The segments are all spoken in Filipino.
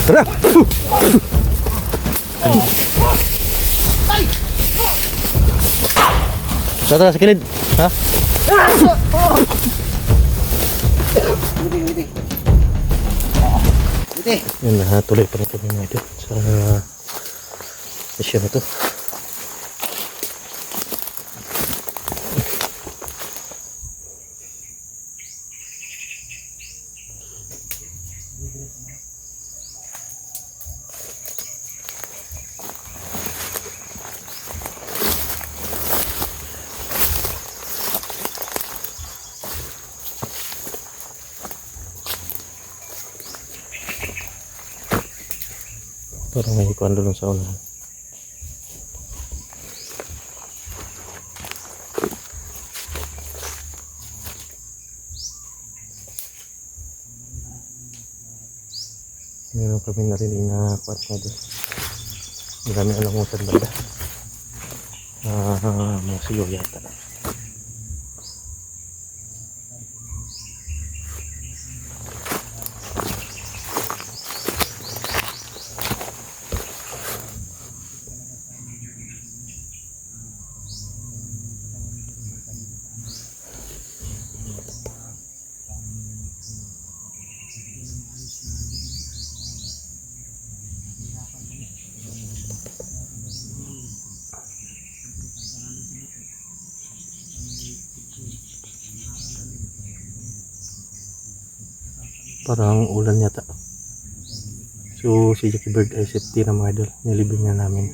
Tara! Tara, sa kilid. Ha? Yun na, tuloy pa rin kami mga ito sa mission na to. Parang may ikuan doon sa unahan. Meron kami narinig na kuat na doon. Marami alangutan banda. Mga siyo yata. Parang ulan yata. So si Jackie Bird ay safety na mga idol. Nilibing na namin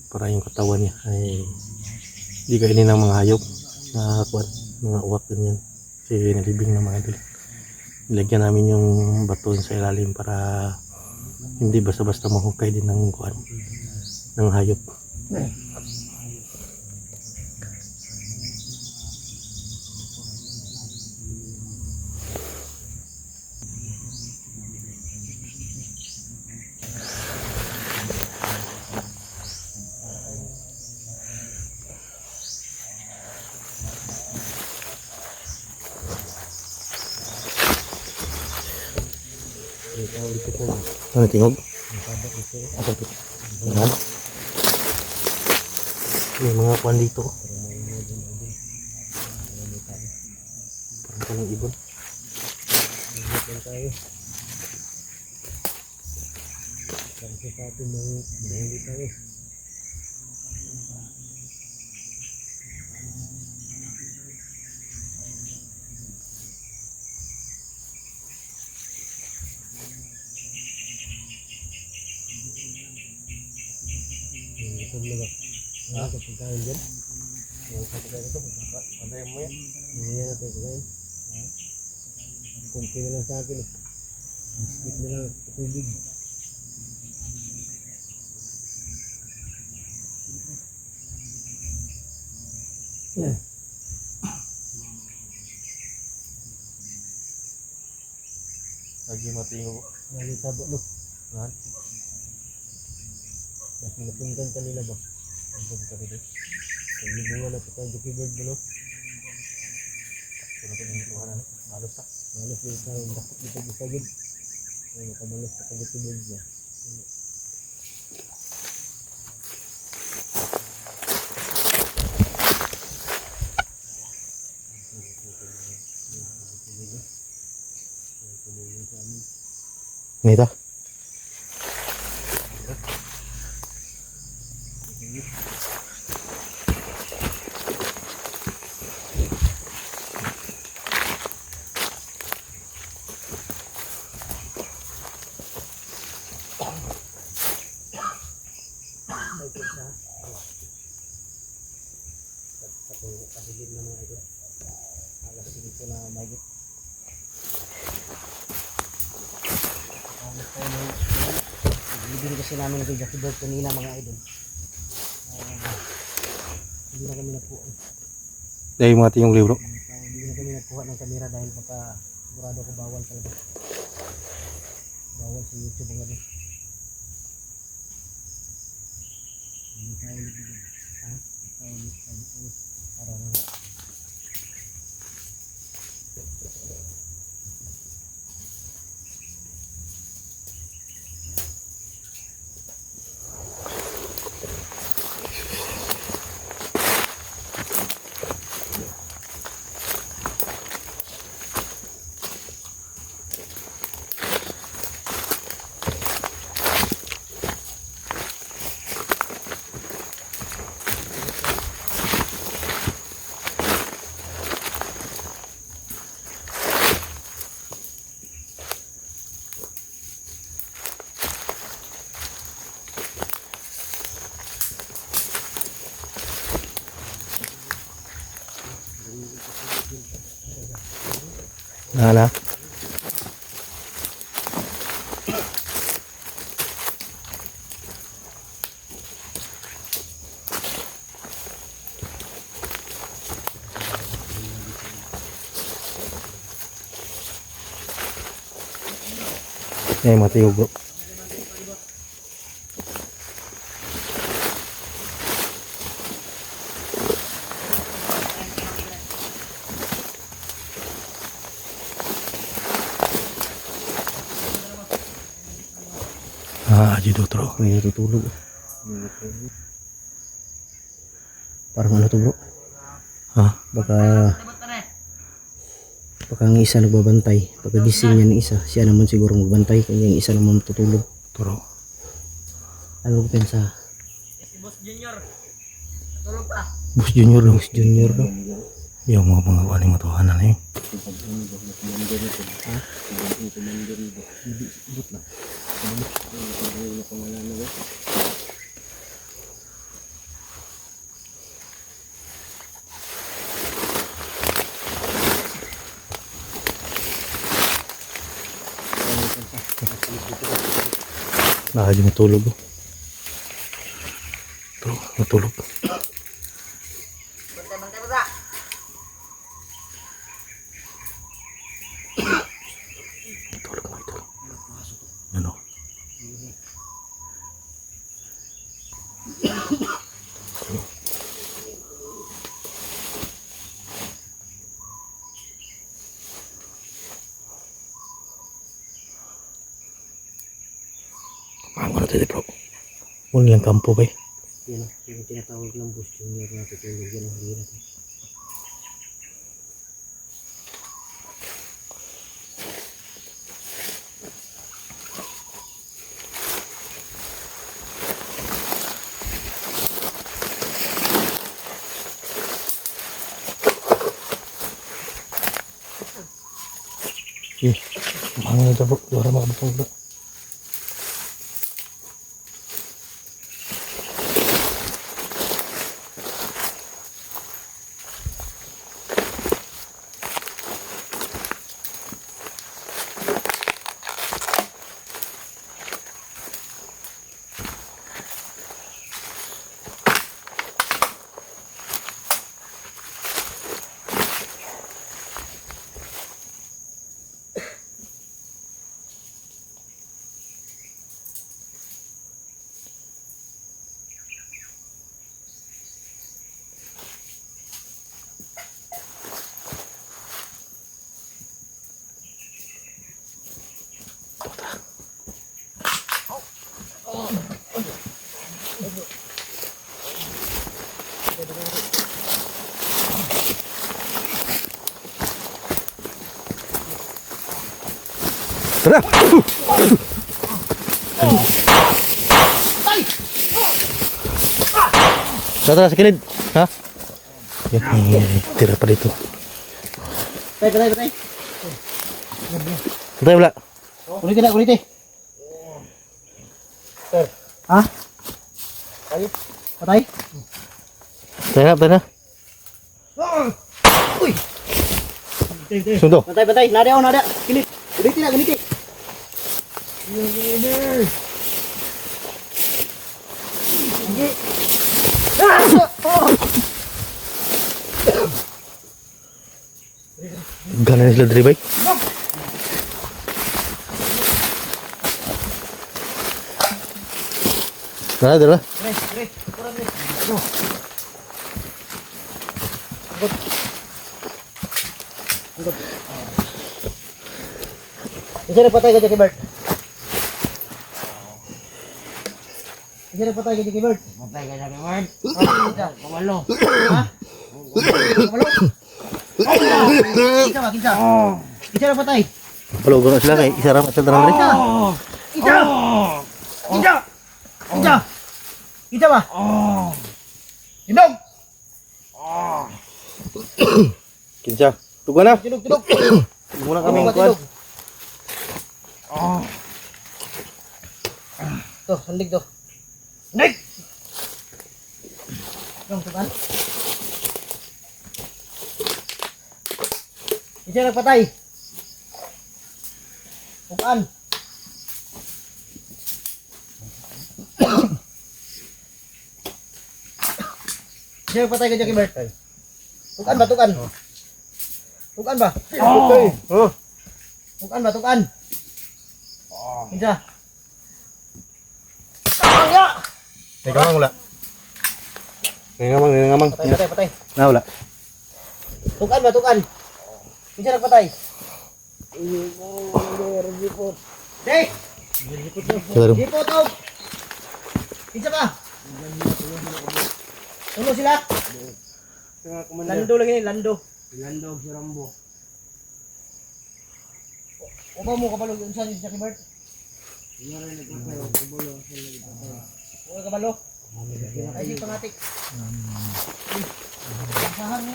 para yung katawan niya ay di kainin ng mga hayop na kuwan, mga uwak ganyan. Kasi nilibing na mga idol. Nilagyan namin yung bato sa ilalim para hindi basta-basta mahukay din ng kuwan, ng hayop. Ano tingog? Apa itu? Nah. Ini mga kuan dito. Parang kanang ibon. Pagkain dyan. Pagkain ito, pagkain mo yan. Hindi yan natin pagkain. Kunti na lang sa akin. Biskit na lang sa tubig. Lagi matingog. Lagi tabo no. Lahat. Napuntan kanila ba? Napuntan kanila. Hindi mo na po tayo Jackie Bird mo no? Kung natin yung ituhan na malos ka. Malos yung tayo. Bakit dito gisagid? Ay nakamalos ka Jackie Bird niya. Nito. Pasilin na mga ito. Alas dito na magit. Bibili kasi namin kay Jackie Bird kanina mga idol. Hindi na kami nakuha. Dahil mga tiyong libro? Hindi na kami nakuha ng kamera dahil baka sigurado ko bawal talaga. Bawal sa YouTube ang ano. Hindi tayo libro. Ha? Tayo libro. Para na. Na. Yan yung mga tiyog bro. Aji Dotro. May natutulog. Parang ano to bro? Ha? Baka ang isa nagbabantay. Pagkagising niya ng isa, siya naman siguro magbantay. Kaya yung isa naman matutulog. Turo. Ano ko pensa? Boss Junior dong. Boss Junior daw. Yung mga waling matuhanan eh. Nakadyo matulog oh. Turo, matulog. Tulog na ito. Ano? Paano na tayo bro? Muna lang kampo ba eh? Yan yung tinatawag ng Boss Junior na tutulog. Yan ang hirap. Mga ito bro, luara makabutong bro. Tara! Tara, sa kilid. Ha? Yan, tira pa dito. Patay. Patay wala. Ulit eh. Ha? Patay? Patay na. Uy! Sundo. Patay. Nada. Kilit. Ulitin. Gana na sila dribay. Dala. Isa na patay ka, Jackie Bird. Patay ka, Jackie Bird. Kamalo. Ha? Kamalo? Kinsa. Isa na patay. Palugo na sila kay isa ramat sa tanang rin. Kita ba? Hinog! Kinsa. Tugo na. Tulog. Muna kami kuan. To, sandig to. Nek! Yung tukan. Isa nagpatay. Tukan. Siya patay ka Jackie Bert. Tukan ba, tukan? Tukan ba? Oh. Tukan ba, tukan? Hinsa. Ya! May kamang wala. May ngamang. Patay, patay, patay. Na wala. Tukan ba, tukan? Hinsa nagpatay? Hey! Claro. Dipot, oh! Hinsa ba? Tulo sila? Lando lagi ni, Lando. Lando, si Rambo. Upaw mo kabalo yun sa Jackie Bert? Uy, kabalo? Ay, si pangatik. Lasahan mo.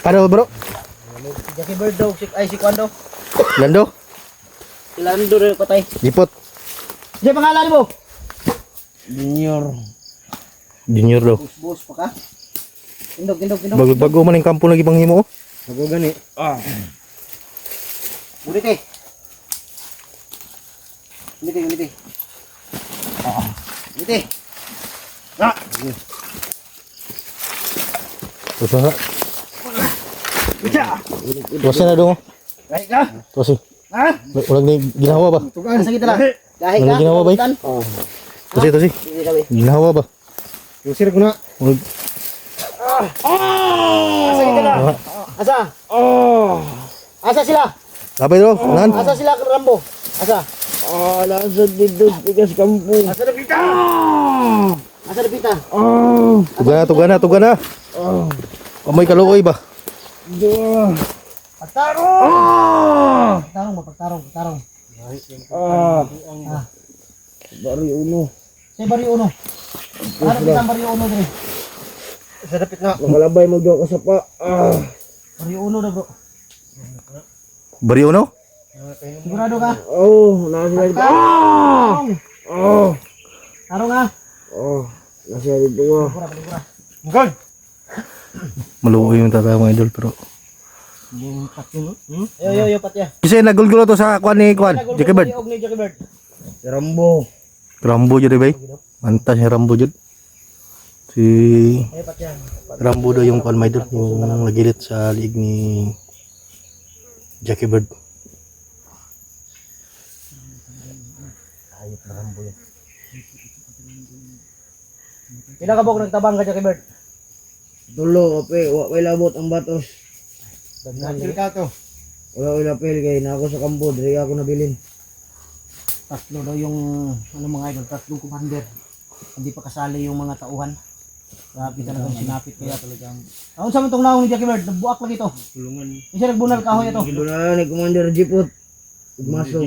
Ano bro? Jackie Bird daw, si Kwando. Lando? Si Lando rin patay. Dipot. Siya pangalan mo? Junior daw. Bus pa ka? Indog. Bago man yung kampo lagi bang himo. Bago gani. Ulit eh. Ulit eh. Ulit eh. Tusa na. Tusa na dong. Kahit ka? Tusa. Ha? Walang ni ginawa ba? Nasa kita lang. Kahit Ano ka? ginawa ba? Tusi. Hindi kami. Ginawa ba? Tusir ko na. Walang- Asa kita lang. Asa? Asa sila? Lapay daw. Nan. Asa sila Rambo? Asa? Nasa dito. Tigas kampo. Asa na pita? Asa na pita? Tuga na. Amoy kaluoy ba? Pagtarong! Pagtarong. Bari uno. Say Barrio Uno. Harap kita ang Barrio Uno dre. Sa dapit na. Makalabay mo doon ka sa pa. Barrio Uno na bro. Bariyo no? Sigurado ka? Nasa dito. Tarong nga. Nasa dito nga. Paligura. Maluoy yung tata mga idol pero. Yo patya. Kasi nagulgulo to sa kwan ni Jackie Bird. Ni Jackie Bird. Si Rambo. Rambo jud bay. Mantas ni Rambo jud. Si Ay patya. Rambo daw yung kwan mga idol, yung nagilit sa liig ni Jackie Bird. Ayop na Rambo yan. Pila ka bok nagtabang ka Jackie Bird? Tulo kape. Wakay labot ang batos. Daghan ka to. Wala ko lapel kay na ako sa kampo. Dari ako nabilin. Tatlo daw yung mga idol, tatlong commander. Hindi pa kasali yung mga tauhan. Grabe talagang sinapit kaya talagang. Aun sa mong naong ni Jackie Bird, nabuak lang ito. Tulungan. Isa nagbunal kahoy ito. Gila ni Commander Jipot. Maso.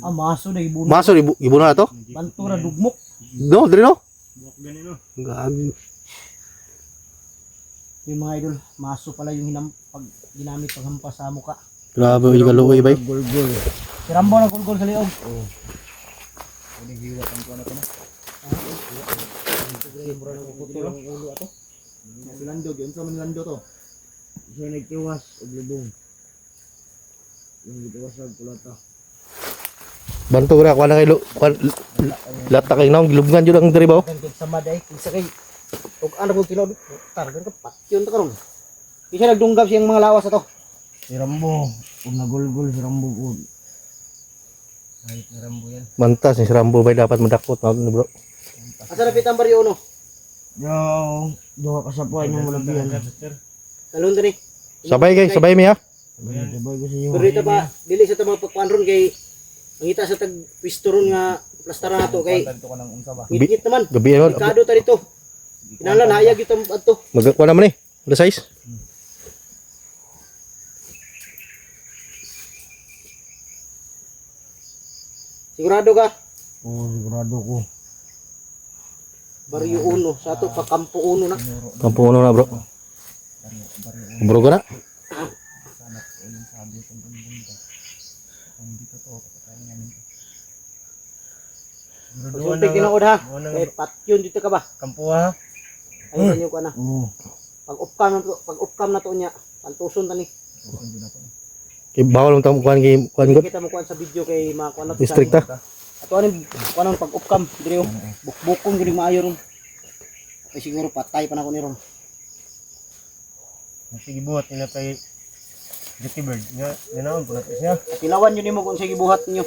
Maso na ibunal. Maso ibo na to? Bantura dugmok. No, diri no? Gagi. Yung mga idol, maso pala yung pag ginamit paghampas sa muka. Grabe yung kaluoy bay. Gol-gol. Si Rambo na gulgol sa liog. Lando, yun sa Lando to. Siya nagtiwas og lubong. Yung nagtiwas sa kulata. Bantu ra kwan na kay lata kay naong gilubngan jud ang diri ba? Kaya sa maday, isa kay ug ano ko kilo targan ka patyon ta karon. Isa nagdunggab siyang mga lawas ato. Si Rambo, ug nagulgol si Rambo ug. Ay, si Rambo yan. Mantas ni si Rambo bay dapat madakot na bro. Asa na pitang baryo uno? Yo, duha ka sa puay ng malabihan. Talon diri. Sabay mi ha. Sabay ko sa iyo. Pero ito pa, dili sa tamang pagkuanron kay mangita sa tag pistoron nga plastaran nato kay ngit naman. Gabi ano? Delikado ta dito. Kinahanglan hayag ito adto. Magkuha naman eh. Alas 6. Sigurado ka? Oo, sigurado ko. Baryo uno, sa ato pa kampo uno na. Kampuno na bro. Bro ka na. Sultik tinuod ha. Kay patyon dito ka ba? Kampuha. Ayun niyo ko na. Oo. Pag upcam na to niya, pantuson tani. Kay bawal mo tamo kuan kay kuan god. Kita mo kuan sa video kay mga kuan na to. District ta. Ato aning kuan pag upcam dire oh. Bukbukon gid maayo ron. Kay siguro patay pa na ko ni ron. Sige buhat nila kay Jackie Bird. Nga, ganaon po natin siya. Tilawan yun nimo kung sige buhat niyo.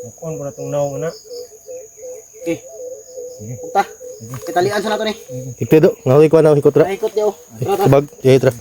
Mukon ko na itong naong na. Okay. Punta. Kitalian sa nato ni. Ikte do, ngawi kuan na hikot ra. Ikot niyo. Tibag, jay tra.